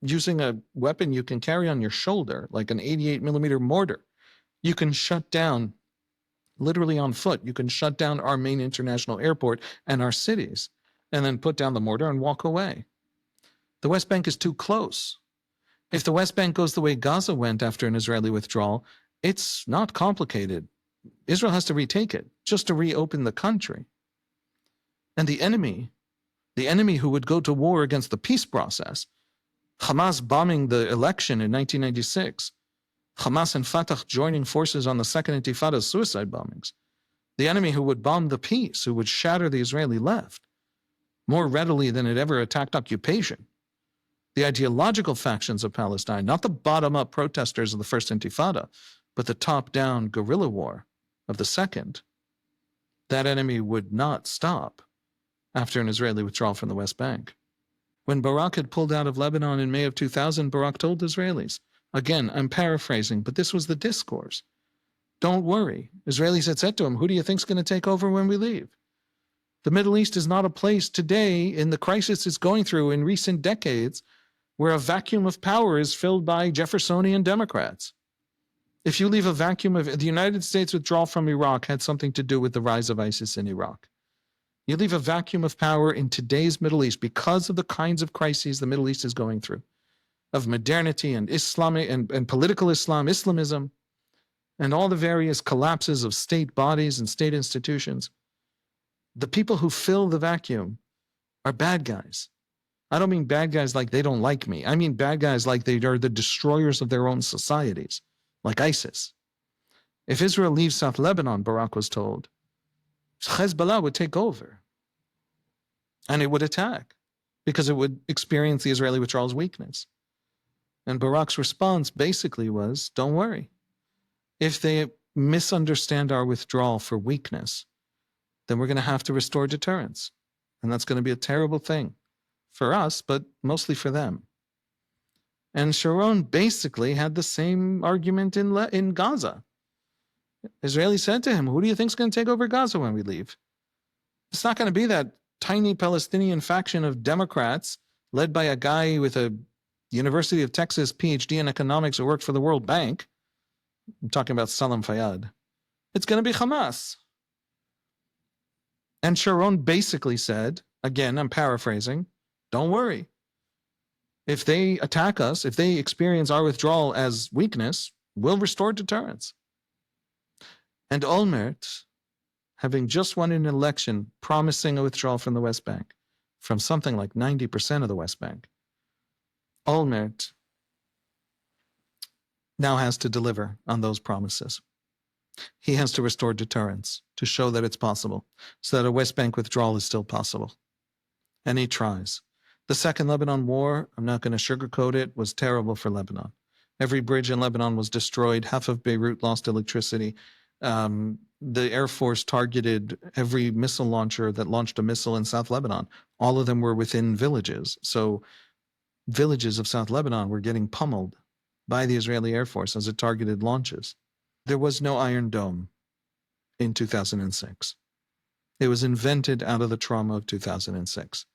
using a weapon you can carry on your shoulder, like an 88 millimeter mortar, you can shut down, literally on foot, you can shut down our main international airport and our cities, and then put down the mortar and walk away. The West Bank is too close. If the West Bank goes the way Gaza went after an Israeli withdrawal, it's not complicated. Israel has to retake it just to reopen the country. And the enemy who would go to war against the peace process, Hamas bombing the election in 1996, Hamas and Fatah joining forces on the Second Intifada's suicide bombings, the enemy who would bomb the peace, who would shatter the Israeli left more readily than it ever attacked occupation. The ideological factions of Palestine, not the bottom-up protesters of the First Intifada, but the top-down guerrilla war of the Second, that enemy would not stop after an Israeli withdrawal from the West Bank. When Barak had pulled out of Lebanon in May of 2000, Barak told Israelis, again, I'm paraphrasing, but this was the discourse. Don't worry. Israelis had said to him, who do you think's going to take over when we leave? The Middle East is not a place today in the crisis it's going through in recent decades where a vacuum of power is filled by Jeffersonian Democrats. If you leave a vacuum of the United States withdrawal from Iraq had something to do with the rise of ISIS in Iraq. You leave a vacuum of power in today's Middle East because of the kinds of crises the Middle East is going through, of modernity and Islamic and political Islamism, and all the various collapses of state bodies and state institutions. The people who fill the vacuum are bad guys. I don't mean bad guys like they don't like me. I mean bad guys like they are the destroyers of their own societies, like ISIS. If Israel leaves South Lebanon, Barak was told, Hezbollah would take over. And it would attack because it would experience the Israeli withdrawal's weakness. And Barak's response basically was, don't worry. If they misunderstand our withdrawal for weakness, then we're going to have to restore deterrence. And that's going to be a terrible thing for us, but mostly for them. And Sharon basically had the same argument in Gaza. Israeli said to him, who do you think is going to take over Gaza when we leave? It's not going to be that tiny Palestinian faction of Democrats led by a guy with a University of Texas PhD in economics who worked for the World Bank. I'm talking about Salam Fayyad. It's going to be Hamas. And Sharon basically said, again, I'm paraphrasing, don't worry. If they attack us, if they experience our withdrawal as weakness, we'll restore deterrence. And Olmert, having just won an election promising a withdrawal from the West Bank, from something like 90% of the West Bank, Olmert now has to deliver on those promises. He has to restore deterrence to show that it's possible, so that a West Bank withdrawal is still possible. And he tries. The Second Lebanon War, I'm not going to sugarcoat it, was terrible for Lebanon. Every bridge in Lebanon was destroyed. Half of Beirut lost electricity. The Air Force targeted every missile launcher that launched a missile in South Lebanon. All of them were within villages. So villages of South Lebanon were getting pummeled by the Israeli Air Force as it targeted launches. There was no Iron Dome in 2006. It was invented out of the trauma of 2006.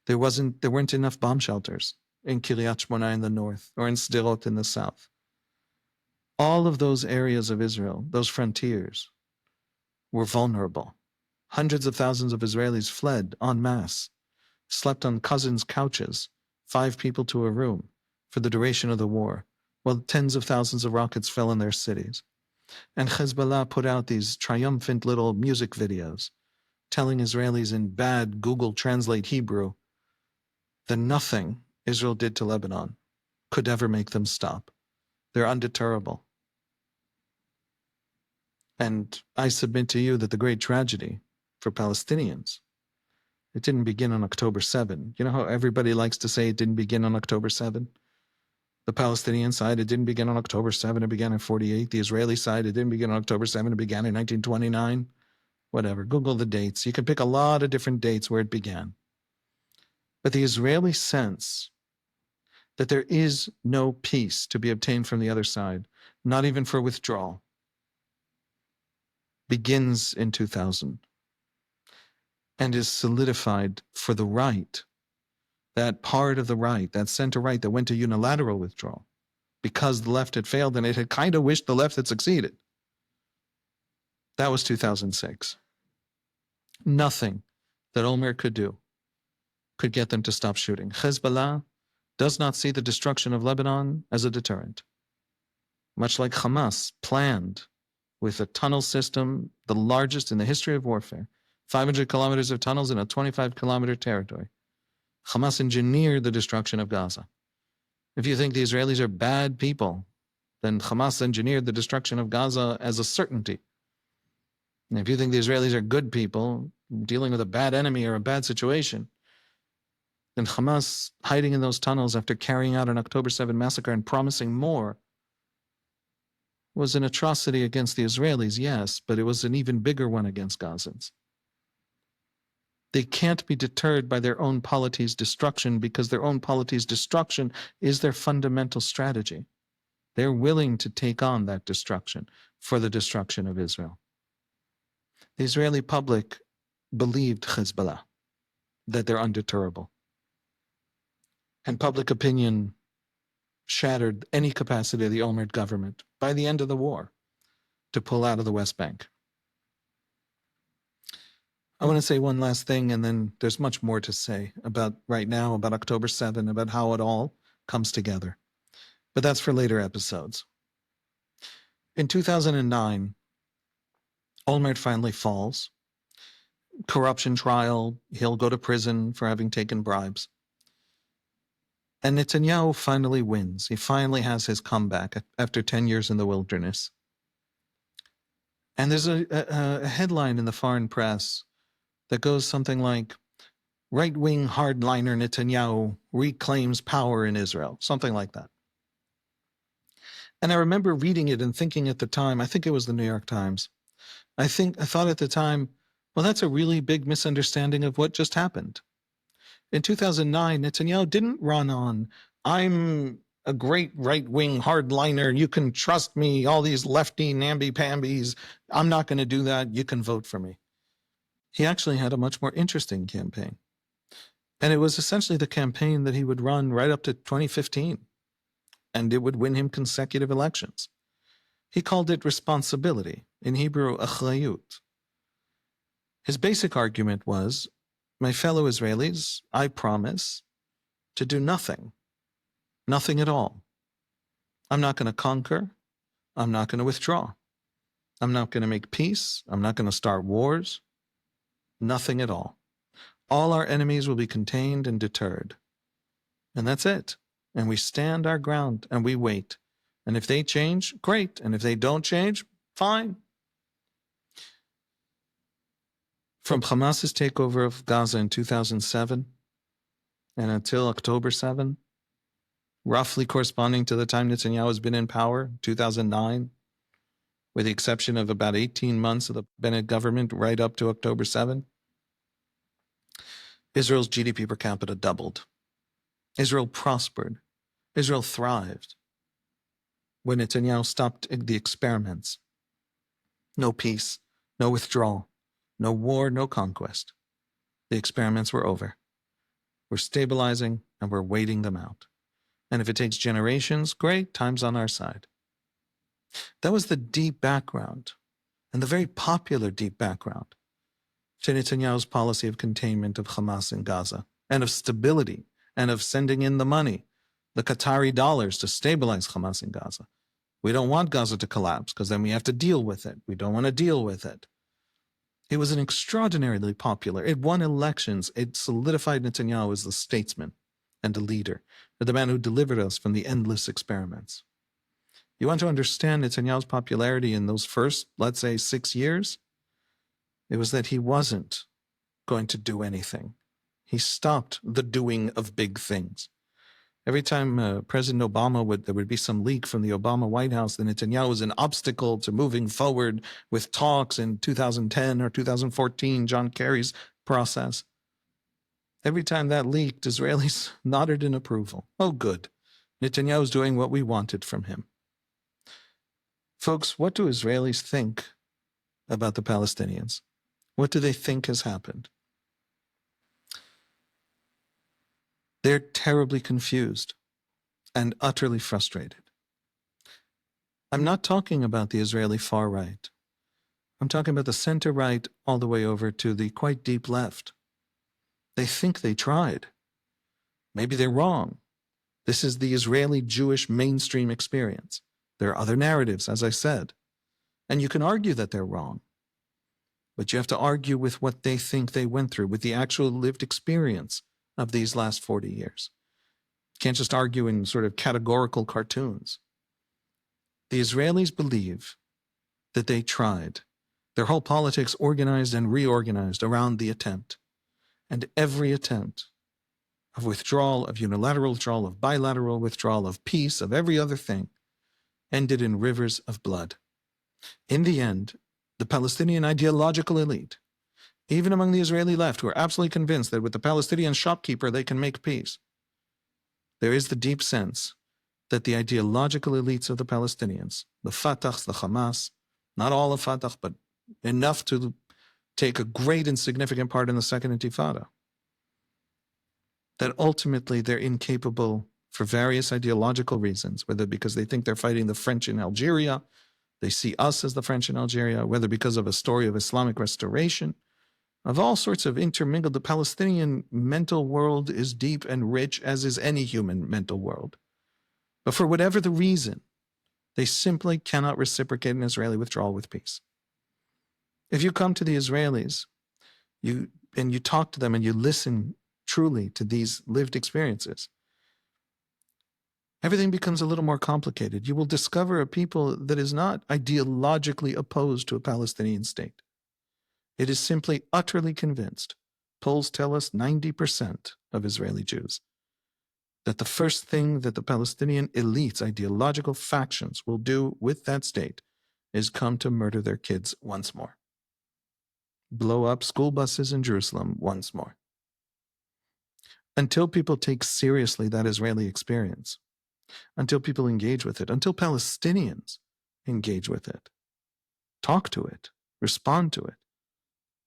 There weren't enough bomb shelters in Kiryat Shmona in the north or in Sderot in the south. All of those areas of Israel, those frontiers, were vulnerable. Hundreds of thousands of Israelis fled en masse, slept on cousins' couches, 5 people to a room, for the duration of the war, while tens of thousands of rockets fell in their cities. And Hezbollah put out these triumphant little music videos, telling Israelis in bad Google Translate Hebrew that nothing Israel did to Lebanon could ever make them stop. They're undeterrable. And I submit to you that the great tragedy for Palestinians, it didn't begin on October 7. You know how everybody likes to say it didn't begin on October 7? The Palestinian side, it didn't begin on October 7, it began in 48. The Israeli side, it didn't begin on October 7, it began in 1929. Whatever, Google the dates. You can pick a lot of different dates where it began. But the Israeli sense that there is no peace to be obtained from the other side, not even for withdrawal, begins in 2000 and is solidified for the right, that part of the right, that center right that went to unilateral withdrawal because the left had failed and it had kind of wished the left had succeeded. That was 2006. Nothing that Olmert could do could get them to stop shooting. Hezbollah does not see the destruction of Lebanon as a deterrent. Much like Hamas planned with a tunnel system, the largest in the history of warfare, 500 kilometers of tunnels in a 25-kilometer territory. Hamas engineered the destruction of Gaza. If you think the Israelis are bad people, then Hamas engineered the destruction of Gaza as a certainty. And if you think the Israelis are good people, dealing with a bad enemy or a bad situation, then Hamas, hiding in those tunnels after carrying out an October 7 massacre and promising more, was an atrocity against the Israelis, yes, but it was an even bigger one against Gazans. They can't be deterred by their own polity's destruction because their own polity's destruction is their fundamental strategy. They're willing to take on that destruction for the destruction of Israel. The Israeli public believed Hezbollah, that they're undeterrable. And public opinion shattered any capacity of the Olmert government by the end of the war to pull out of the West Bank. I want to say one last thing, and then there's much more to say about right now, about October 7, about how it all comes together. But that's for later episodes. In 2009, Olmert finally falls. Corruption trial, he'll go to prison for having taken bribes. And Netanyahu finally wins. He finally has his comeback after 10 years in the wilderness. And there's a headline in the foreign press that goes something like, right-wing hardliner Netanyahu reclaims power in Israel, something like that. And I remember reading it and thinking at the time, I think it was the New York Times, I thought at the time, well, that's a really big misunderstanding of what just happened. In 2009, Netanyahu didn't run on, I'm a great right-wing hardliner, you can trust me, all these lefty namby-pambies, I'm not going to do that, you can vote for me. He actually had a much more interesting campaign. And it was essentially the campaign that he would run right up to 2015, and it would win him consecutive elections. He called it responsibility, in Hebrew, achrayut. His basic argument was, my fellow Israelis, I promise to do nothing at all. I'm not going to conquer. I'm not going to withdraw. I'm not going to make peace. I'm not going to start wars. Nothing at all. All our enemies will be contained and deterred. And that's it. And we stand our ground and we wait. And if they change, great. And if they don't change, fine. From Hamas's takeover of Gaza in 2007 and until October 7, roughly corresponding to the time Netanyahu has been in power, 2009, with the exception of about 18 months of the Bennett government right up to October 7, Israel's GDP per capita doubled. Israel prospered. Israel thrived when Netanyahu stopped the experiments. No peace, no withdrawal, no war, no conquest. The experiments were over. We're stabilizing and we're waiting them out. And if it takes generations, great, time's on our side. That was the deep background, and the very popular deep background, to Netanyahu's policy of containment of Hamas in Gaza, and of stability, and of sending in the money, the Qatari dollars to stabilize Hamas in Gaza. We don't want Gaza to collapse, because then we have to deal with it. We don't want to deal with it. It was an extraordinarily popular. It won elections. It solidified Netanyahu as the statesman and the leader, the man who delivered us from the endless experiments. You want to understand Netanyahu's popularity in those first, let's say, 6 years? It was that he wasn't going to do anything. He stopped the doing of big things. Every time President Obama there would be some leak from the Obama White House that Netanyahu was an obstacle to moving forward with talks in 2010 or 2014, John Kerry's process. Every time that leaked, Israelis nodded in approval. Oh, good. Netanyahu's doing what we wanted from him. Folks, what do Israelis think about the Palestinians? What do they think has happened? They're terribly confused and utterly frustrated. I'm not talking about the Israeli far right. I'm talking about the center right all the way over to the quite deep left. They think they tried. Maybe they're wrong. This is the Israeli Jewish mainstream experience. There are other narratives, as I said. And you can argue that they're wrong. But you have to argue with what they think they went through, with the actual lived experience of these last 40 years. You can't just argue in sort of categorical cartoons. The Israelis believe that they tried. Their whole politics organized and reorganized around the attempt. And every attempt of withdrawal, of unilateral withdrawal, of bilateral withdrawal, of peace, of every other thing, ended in rivers of blood. In the end, the Palestinian ideological elite even among the Israeli left, who are absolutely convinced that with the Palestinian shopkeeper they can make peace, there is the deep sense that the ideological elites of the Palestinians, the Fatah, the Hamas, not all of Fatah, but enough to take a great and significant part in the Second Intifada, that ultimately they're incapable for various ideological reasons, whether because they think they're fighting the French in Algeria, they see us as the French in Algeria, whether because of a story of Islamic restoration, of all sorts of intermingled. The Palestinian mental world is deep and rich, as is any human mental world. But for whatever the reason, they simply cannot reciprocate an Israeli withdrawal with peace. If you come to the Israelis, you talk to them and you listen truly to these lived experiences, everything becomes a little more complicated. You will discover a people that is not ideologically opposed to a Palestinian state. It is simply utterly convinced, polls tell us 90% of Israeli Jews, that the first thing that the Palestinian elites, ideological factions, will do with that state is come to murder their kids once more. Blow up school buses in Jerusalem once more. Until people take seriously that Israeli experience, until people engage with it, until Palestinians engage with it, talk to it, respond to it,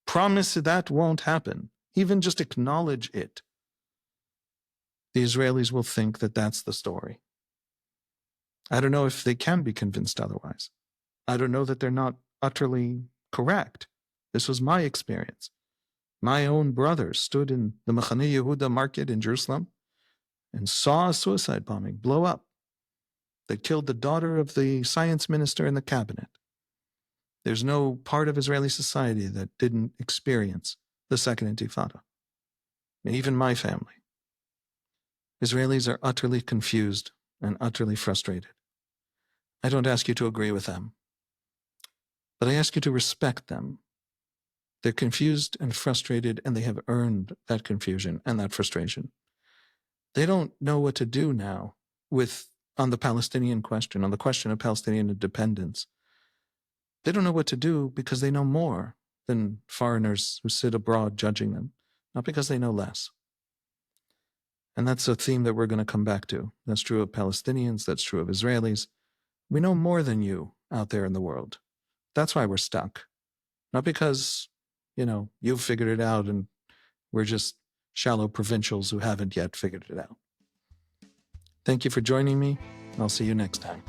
promise that won't happen, even just acknowledge it, the Israelis will think that that's the story. I don't know if they can be convinced otherwise. I don't know that they're not utterly correct. This was my experience. My own brother stood in the Machane Yehuda market in Jerusalem and saw a suicide bombing blow up that killed the daughter of the science minister in the cabinet. There's no part of Israeli society that didn't experience the Second Intifada. Even my family. Israelis are utterly confused and utterly frustrated. I don't ask you to agree with them, but I ask you to respect them. They're confused and frustrated, and they have earned that confusion and that frustration. They don't know what to do now on the Palestinian question, on the question of Palestinian independence. They don't know what to do because they know more than foreigners who sit abroad judging them, not because they know less. And that's a theme that we're going to come back to. That's true of Palestinians. That's true of Israelis. We know more than you out there in the world. That's why we're stuck. Not because, you've figured it out and we're just shallow provincials who haven't yet figured it out. Thank you for joining me. I'll see you next time.